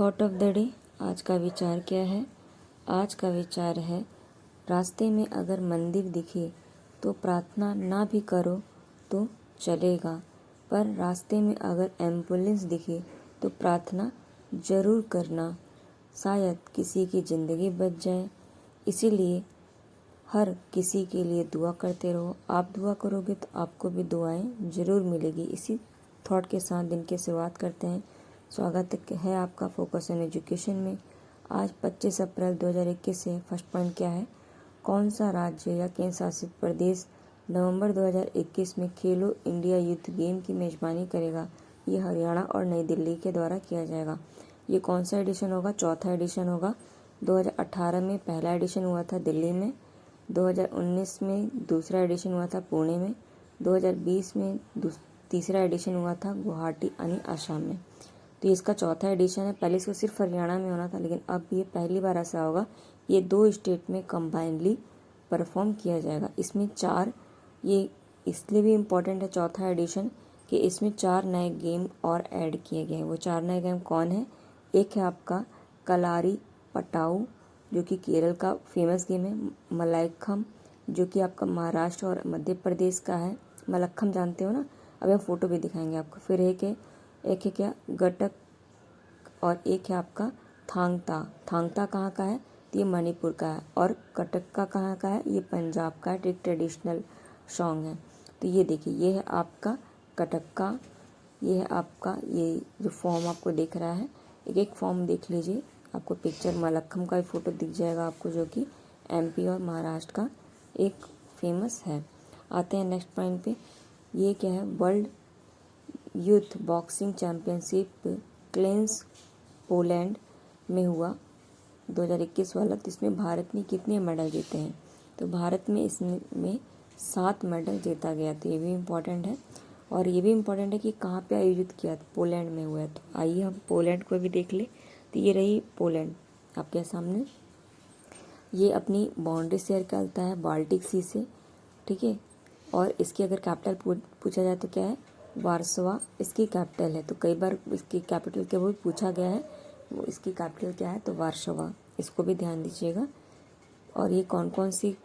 Thought of the day, आज का विचार क्या है? आज का विचार है, रास्ते में अगर मंदिर दिखे तो प्रार्थना ना भी करो तो चलेगा, पर रास्ते में अगर एम्बुलेंस दिखे तो प्रार्थना ज़रूर करना, शायद किसी की ज़िंदगी बच जाए। इसीलिए हर किसी के लिए दुआ करते रहो। आप दुआ करोगे तो आपको भी दुआएं ज़रूर मिलेगी। इसी थॉट के साथ दिन की शुरुआत करते हैं। स्वागत है आपका फोकस ऑन एजुकेशन में। आज 25 अप्रैल 2021 है। फर्स्ट पॉइंट क्या है? कौन सा राज्य या केंद्र शासित प्रदेश नवंबर 2021 में खेलो इंडिया यूथ गेम की मेज़बानी करेगा? ये हरियाणा और नई दिल्ली के द्वारा किया जाएगा। ये कौन सा एडिशन होगा? चौथा एडिशन होगा। 2018 में पहला एडिशन हुआ था दिल्ली में, 2019 में दूसरा एडिशन हुआ था पुणे में, 2020 में तीसरा एडिशन हुआ था गुवाहाटी यानी आसाम में। तो ये इसका चौथा एडिशन है। पहले इसको सिर्फ हरियाणा में होना था, लेकिन अब ये पहली बार ऐसा होगा ये 2 स्टेट में कंबाइनली परफॉर्म किया जाएगा। इसमें 4, ये इसलिए भी इम्पोर्टेंट है चौथा एडिशन कि इसमें 4 नए गेम और ऐड किए गए हैं। वो 4 नए गेम कौन है? एक है आपका कलारी पटाऊ, जो कि केरल का फेमस गेम है। मलाइखम, जो कि आपका महाराष्ट्र और मध्य प्रदेश का है। मलक्खम जानते हो ना? अभी हम फोटो भी दिखाएंगे आपको। फिर एक है क्या गटक, और एक है आपका थांगता। थांगता कहाँ का है? तो ये मणिपुर का है। और कटक का कहाँ का है? ये पंजाब का है। एक ट्रेडिशनल सॉन्ग है। तो ये देखिए, ये है आपका कटक का, ये है आपका, ये जो फॉर्म आपको दिख रहा है, एक फॉर्म देख लीजिए। आपको पिक्चर मलक्खम का भी फोटो दिख जाएगा आपको, जो कि एमपी और महाराष्ट्र का एक फेमस है। आते हैं नेक्स्ट पॉइंट पे। ये क्या है? World youth boxing championship cleanse Poland में हुआ 2021 वाला। तो इसमें भारत ने कितने मेडल जीते हैं? तो भारत में इसमें 7 मेडल जीता गया। तो ये भी इम्पोर्टेंट है। और ये भी इम्पोर्टेंट है कि कहाँ पे आयोजित किया? पोलैंड में हुआ है। तो आइए हम पोलैंड को भी देख ले। तो ये रही पोलैंड आपके सामने। ये अपनी बाउंड्री शेयर करता है बाल्टिक सी से, ठीक है। और इसकी अगर कैपिटल पूछा जाए तो क्या है? वार्सोवा इसकी कैपिटल है। तो कई बार इसकी कैपिटल के वो पूछा गया है, वो इसकी कैपिटल क्या है? तो वार्सोवा। इसको भी ध्यान दीजिएगा। और ये कौन कौन सी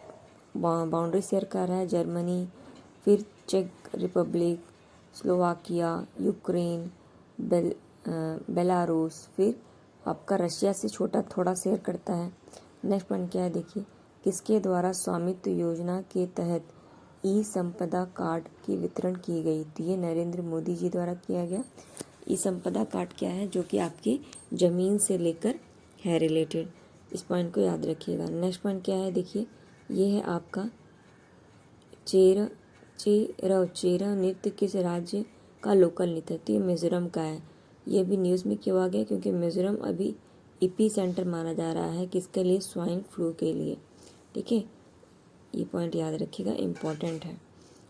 बाउंड्री शेयर कर रहा है? जर्मनी, फिर चेक रिपब्लिक, स्लोवाकिया, यूक्रेन, बेलारूस, फिर आपका रशिया से छोटा थोड़ा शेयर करता है। नेक्स्ट पॉइंट क्या है? देखिए, किसके द्वारा स्वामित्व योजना के तहत ई संपदा कार्ड की वितरण की गई? तो ये नरेंद्र मोदी जी द्वारा किया गया। ई संपदा कार्ड क्या है? जो कि आपकी ज़मीन से लेकर है रिलेटेड। इस पॉइंट को याद रखिएगा। नेक्स्ट पॉइंट क्या है? देखिए, ये है आपका चेरा नृत्य किस राज्य का लोकल नृत्य है? तो ये मिजोरम का है। ये भी न्यूज़ में क्यों आ गया? क्योंकि मिजोरम अभी एपी सेंटर माना जा रहा है किसके लिए? स्वाइन फ्लू के लिए, ठीक है। ये पॉइंट याद रखिएगा, इम्पॉर्टेंट है।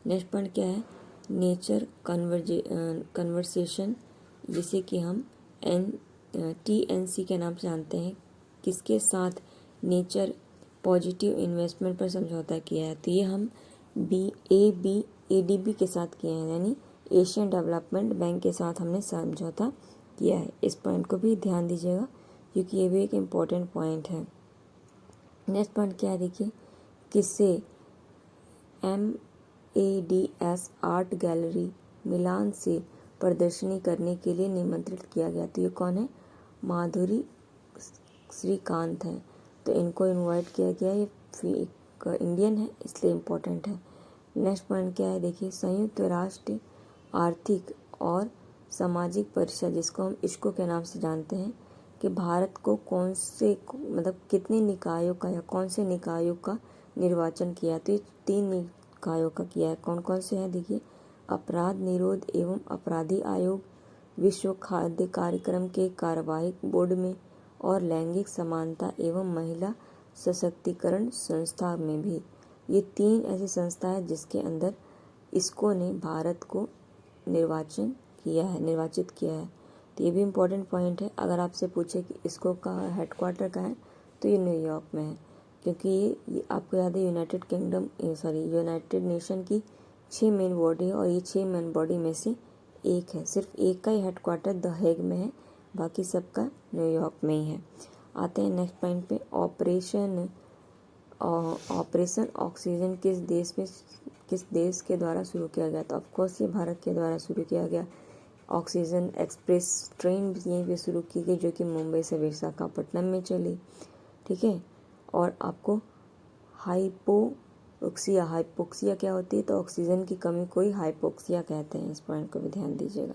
नेक्स्ट पॉइंट क्या है? नेचर कन्वर्सेशन, जिसे कि हम TNC के नाम से जानते हैं, किसके साथ नेचर पॉजिटिव इन्वेस्टमेंट पर समझौता किया है? तो ये हम ADB के साथ किए हैं, यानी एशियन डेवलपमेंट बैंक के साथ हमने समझौता किया है। इस पॉइंट को भी ध्यान दीजिएगा, क्योंकि ये भी एक इम्पॉर्टेंट पॉइंट है। नेक्स्ट पॉइंट क्या है? देखिए, किससे MADS आर्ट गैलरी मिलान से प्रदर्शनी करने के लिए निमंत्रित किया गया? तो ये कौन है? माधुरी श्रीकांत है। तो इनको इनवाइट किया गया। ये इंडियन है, इसलिए इम्पोर्टेंट है। नेक्स्ट पॉइंट क्या है? देखिए, संयुक्त राष्ट्र आर्थिक और सामाजिक परिषद, जिसको हम ISCO के नाम से जानते हैं, कि भारत को कौन से कितने निकायों का या कौन से निकायों का निर्वाचन किया? तो ये 3 निकायों का किया है। कौन कौन से हैं? देखिए, अपराध निरोध एवं अपराधी आयोग, विश्व खाद्य कार्यक्रम के कार्यवाहक बोर्ड में, और लैंगिक समानता एवं महिला सशक्तिकरण संस्था में भी। ये 3 ऐसी संस्था है जिसके अंदर ISCO ने भारत को निर्वाचित किया है। तो ये भी इम्पोर्टेंट पॉइंट है। अगर आपसे पूछे कि ISCO का हेडक्वार्टर कहाँ है, तो ये न्यूयॉर्क में है, क्योंकि ये आपको याद है यूनाइटेड नेशन की 6 मेन बॉडी है, और ये 6 मेन बॉडी में से एक है। सिर्फ एक का ही हेडक्वार्टर द हेग में है, बाकी सबका न्यूयॉर्क में ही है। आते हैं नेक्स्ट पॉइंट पे, ऑपरेशन ऑक्सीजन किस देश के द्वारा शुरू किया गया? तो ऑफकोर्स ये भारत के द्वारा शुरू किया गया। ऑक्सीजन एक्सप्रेस ट्रेन यहीं पे शुरू की गई, जो कि मुंबई से विशाखापट्टनम में चली। ठीक है, और आपको हाइपोक्सिया क्या होती है? तो ऑक्सीजन की कमी को ही हाइपोक्सिया कहते हैं। इस पॉइंट को भी ध्यान दीजिएगा।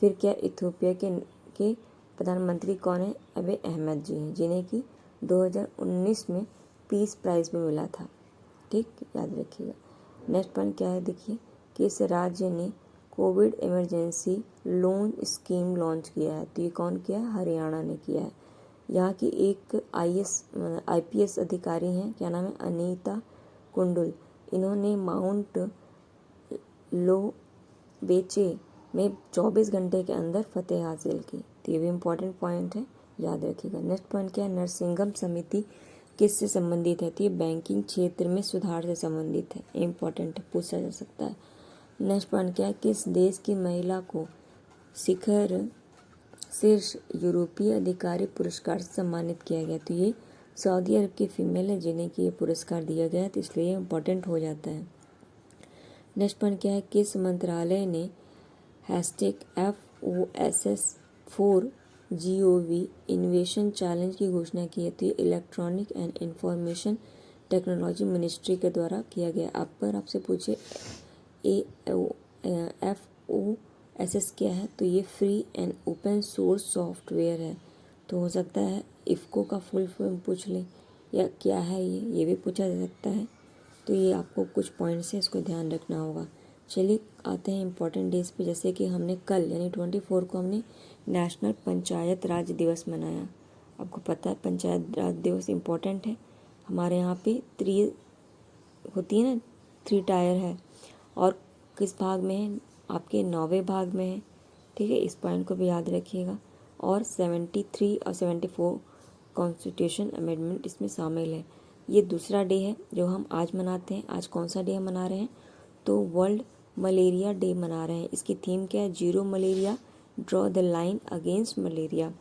फिर क्या इथियोपिया के प्रधानमंत्री कौन है? अबे अहमद जी हैं, जिन्हें कि 2019 में पीस प्राइज़ भी मिला था। ठीक, याद रखिएगा। नेक्स्ट पॉइंट क्या है, देखिए, किस राज्य ने Covid emergency loan scheme launch किया है? तो ये कौन किया है? हरियाणा ने किया है। यहाँ की एक IPS अधिकारी हैं, क्या नाम है? अनीता कुंडुल। इन्होंने माउंट लोबेचे में 24 घंटे के अंदर फतेह हासिल की। तो ये भी इम्पोर्टेंट पॉइंट है, याद रखिएगा। नेक्स्ट पॉइंट क्या है? नरसिंघम समिति किससे संबंधित है? तो ये बैंकिंग क्षेत्र में सुधार से संबंधित है। इम्पोर्टेंट है, पूछा जा सकता है। नेक्स्ट पॉइंट क्या है? किस देश की महिला को शीर्ष यूरोपीय अधिकारी पुरस्कार से सम्मानित किया गया? तो ये सऊदी अरब की फीमेल है, जिन्हें कि ये पुरस्कार दिया गया है, तो इसलिए ये इम्पोर्टेंट हो जाता है। नेक्स्ट पॉइंट क्या है? किस मंत्रालय ने #FOSS4GOV इनोवेशन चैलेंज की घोषणा की है? तो ये electronic and information technology ministry के द्वारा किया गया। आप पर आपसे पूछे FOSS क्या है? तो ये free and open source software है। तो हो सकता है इफ़को का फुल फॉर्म पूछ लें, या क्या है ये भी पूछा जा सकता है। तो ये आपको कुछ पॉइंट्स है, इसको ध्यान रखना होगा। चलिए आते हैं इम्पोर्टेंट डेज पे, जैसे कि हमने कल यानी 24 को हमने नेशनल पंचायत राज दिवस मनाया। आपको पता है पंचायत राज दिवस इम्पोर्टेंट है। हमारे यहाँ पे 3 होती है ना, 3 टायर है, और किस भाग में है? आपके 9वें भाग में है। ठीक है, इस पॉइंट को भी याद रखिएगा। और 73 और 74 कॉन्स्टिट्यूशन अमेंडमेंट इसमें शामिल है। ये दूसरा डे है जो हम आज मनाते हैं। आज कौन सा डे हम मना रहे हैं? तो वर्ल्ड मलेरिया डे मना रहे हैं। इसकी थीम क्या है? Zero malaria, draw the line against malaria.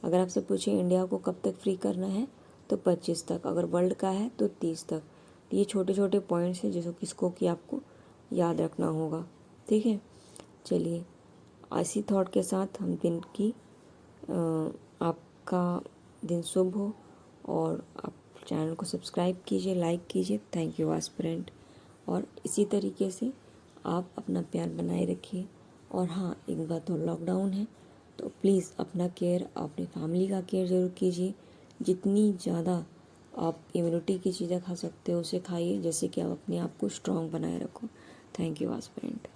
अगर आपसे पूछे इंडिया को कब तक फ्री करना है, तो 25 तक। अगर वर्ल्ड का है तो 30 तक। तो ये छोटे छोटे पॉइंट्स हैं जिसको कि आपको याद रखना होगा। ठीक है, चलिए इसी थॉट के साथ हम दिन की आपका दिन शुभ हो, और आप चैनल को सब्सक्राइब कीजिए, लाइक कीजिए। Thank you aspirant. और इसी तरीके से आप अपना प्यार बनाए रखिए। और हाँ, एक बात और, लॉकडाउन है तो प्लीज़ अपना केयर, अपनी फैमिली का केयर ज़रूर कीजिए। जितनी ज़्यादा आप इम्यूनिटी की चीज़ें खा सकते हो उसे खाइए, जैसे कि आप अपने आप को स्ट्रॉन्ग बनाए रखो। Thank you aspirant.